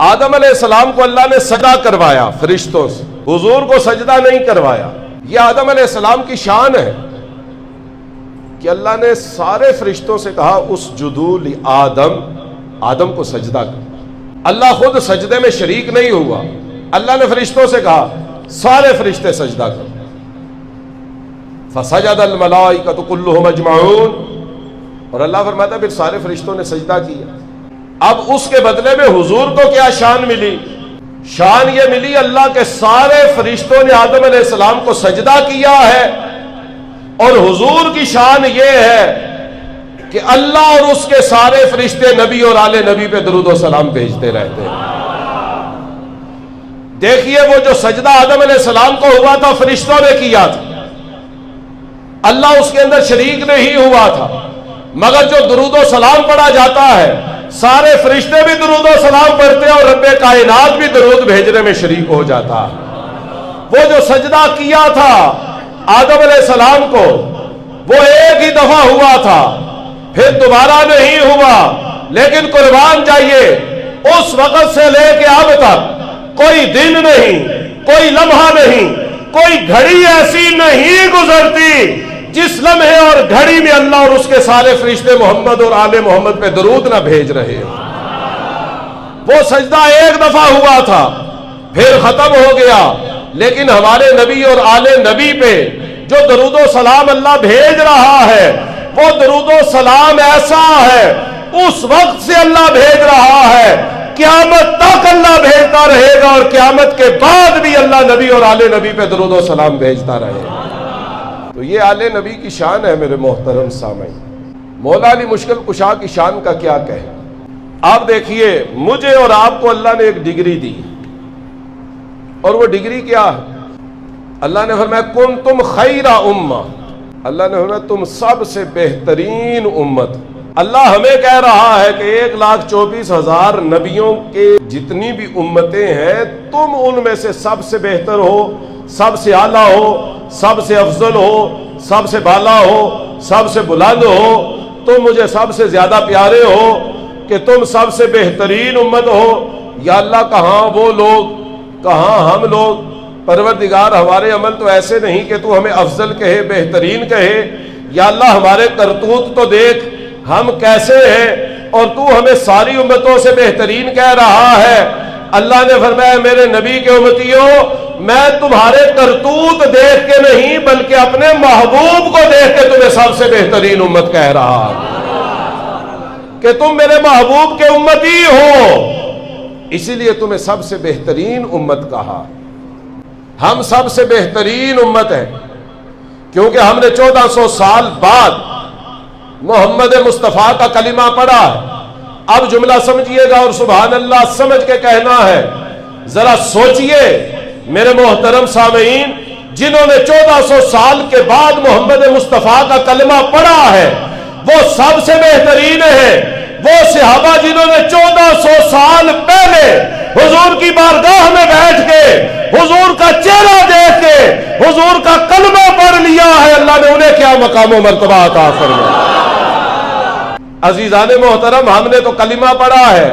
آدم علیہ السلام کو اللہ نے سجدہ کروایا فرشتوں سے، حضور کو سجدہ نہیں کروایا۔ یہ آدم علیہ السلام کی شان ہے کہ اللہ نے سارے فرشتوں سے کہا اسجدوا لآدم، آدم کو سجدہ کر۔ اللہ خود سجدے میں شریک نہیں ہوا، اللہ نے فرشتوں سے کہا سارے فرشتے سجدہ کرو۔ فسجد الملائکۃ کلھم اجمعون، اور اللہ فرماتا ہے پھر سارے فرشتوں نے سجدہ کیا۔ اب اس کے بدلے میں حضور کو کیا شان ملی؟ شان یہ ملی اللہ کے سارے فرشتوں نے آدم علیہ السلام کو سجدہ کیا ہے، اور حضور کی شان یہ ہے کہ اللہ اور اس کے سارے فرشتے نبی اور آل نبی پہ درود و سلام بھیجتے رہتے ہیں۔ دیکھیے وہ جو سجدہ آدم علیہ السلام کو ہوا تھا فرشتوں نے کیا تھا، اللہ اس کے اندر شریک نہیں ہوا تھا، مگر جو درود و سلام پڑھا جاتا ہے سارے فرشتے بھی درود و سلام پڑھتے ہیں اور رب کائنات بھی درود بھیجنے میں شریک ہو جاتا ہے۔ وہ جو سجدہ کیا تھا آدم علیہ السلام کو وہ ایک ہی دفعہ ہوا تھا، پھر دوبارہ نہیں ہوا، لیکن قربان جائیے اس وقت سے لے کے اب تک کوئی دن نہیں، کوئی لمحہ نہیں، کوئی گھڑی ایسی نہیں گزرتی جس لمحے اور گھڑی میں اللہ اور اس کے سارے فرشتے محمد اور آل محمد پہ درود نہ بھیج رہے۔ وہ سجدہ ایک دفعہ ہوا تھا پھر ختم ہو گیا، لیکن ہمارے نبی اور آل نبی پہ جو درود و سلام اللہ بھیج رہا ہے وہ درود و سلام ایسا ہے اس وقت سے اللہ بھیج رہا ہے، قیامت تک اللہ بھیجتا رہے گا، اور قیامت کے بعد بھی اللہ نبی اور آل نبی پہ درود و سلام بھیجتا رہے گا۔ تو یہ آل نبی کی شان ہے میرے محترم سامعین۔ مولا علی مشکل کشا کی شان کا کیا کہیں؟ آپ دیکھیے مجھے اور آپ کو اللہ نے ایک ڈگری دی، اور وہ ڈگری کیا ہے؟ اللہ نے فرمایا کنتم خیر امہ، اللہ نے فرمایا تم سب سے بہترین امت۔ اللہ ہمیں کہہ رہا ہے کہ 1,24,000 نبیوں کے جتنی بھی امتیں ہیں تم ان میں سے سب سے بہتر ہو، سب سے اعلیٰ ہو، سب سے افضل ہو، سب سے بالا ہو، سب سے بلند ہو، تم مجھے سب سے زیادہ پیارے ہو کہ تم سب سے بہترین امت ہو۔ یا اللہ کہاں وہ لوگ، کہاں ہم لوگ؟ پروردگار ہمارے عمل تو ایسے نہیں کہ تو ہمیں افضل کہے، بہترین کہے۔ یا اللہ ہمارے کرتوت تو دیکھ ہم کیسے ہیں، اور تو ہمیں ساری امتوں سے بہترین کہہ رہا ہے۔ اللہ نے فرمایا میرے نبی کے امتیوں میں تمہارے کرتوت دیکھ کے نہیں بلکہ اپنے محبوب کو دیکھ کے تمہیں سب سے بہترین امت کہہ رہا کہ تم میرے محبوب کے امتی ہو، اسی لیے تمہیں سب سے بہترین امت کہا۔ ہم سب سے بہترین امت ہے کیونکہ ہم نے 1400 سال بعد محمد مصطفیٰ کا کلمہ پڑھا ہے۔ اب جملہ سمجھیے گا اور سبحان اللہ سمجھ کے کہنا ہے۔ ذرا سوچئے میرے محترم سامعین، جنہوں نے 1400 سال کے بعد محمد مصطفیٰ کا کلمہ پڑھا ہے وہ سب سے بہترین ہے۔ وہ صحابہ جنہوں نے 1400 سال پہلے حضور کی بارگاہ میں بیٹھ کے حضور کا چہرہ دیکھ کے حضور کا کلمہ پڑھ لیا ہے، اللہ نے انہیں کیا مقام و مرتبہ عطا فرمایا۔ عزیزان محترم ہم نے تو کلمہ پڑھا ہے،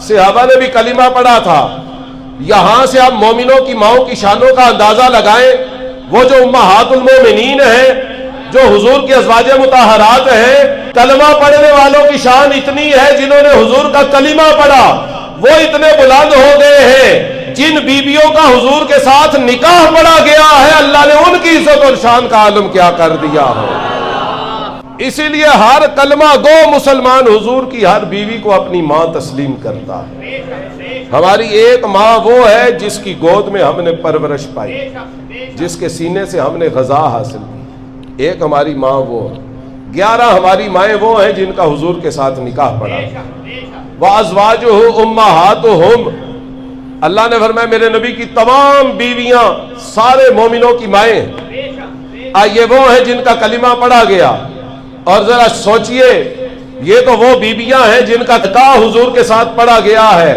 صحابہ نے بھی کلمہ پڑھا تھا۔ یہاں سے آپ مومنوں کی ماؤں کی شانوں کا اندازہ لگائیں۔ وہ جو امہات المومنین ہیں، جو حضور کی ازواج مطہرات ہیں، کلمہ پڑھنے والوں کی شان اتنی ہے جنہوں نے حضور کا کلمہ پڑھا وہ اتنے بلند ہو گئے ہیں۔ جن بیویوں کا حضور کے ساتھ نکاح پڑھا گیا ہے اللہ نے ان کی عزت اور شان کا عالم کیا کر دیا ہے۔ اسی لیے ہر کلمہ گو مسلمان حضور کی ہر بیوی کو اپنی ماں تسلیم کرتا ہے۔ ہماری ایک ماں وہ ہے جس کی گود میں ہم نے پرورش پائی، جس کے سینے سے ہم نے غذا حاصل کی، ایک ہماری ماں وہ ہے۔ 11 ہماری مائیں وہ ہیں جن کا حضور کے ساتھ نکاح پڑا۔ وَأَزْوَاجُهُ أُمَّهَاتُهُمْ، اللہ نے فرمایا میرے نبی کی تمام بیویاں سارے مومنوں کی مائیں ہیں۔ یہ وہ ہیں جن کا کلمہ پڑھا گیا۔ اور ذرا سوچئے یہ تو وہ بیویاں ہیں جن کا نکاح حضور کے ساتھ پڑھا گیا ہے۔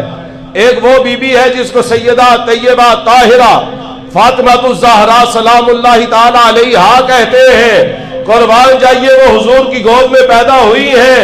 ایک وہ بیوی ہے جس کو سیدہ طیبہ طاہرہ فاطمہ الزہرا سلام اللہ تعالی علیہا کہتے ہیں۔ قربان جائیے وہ حضور کی گود میں پیدا ہوئی ہیں،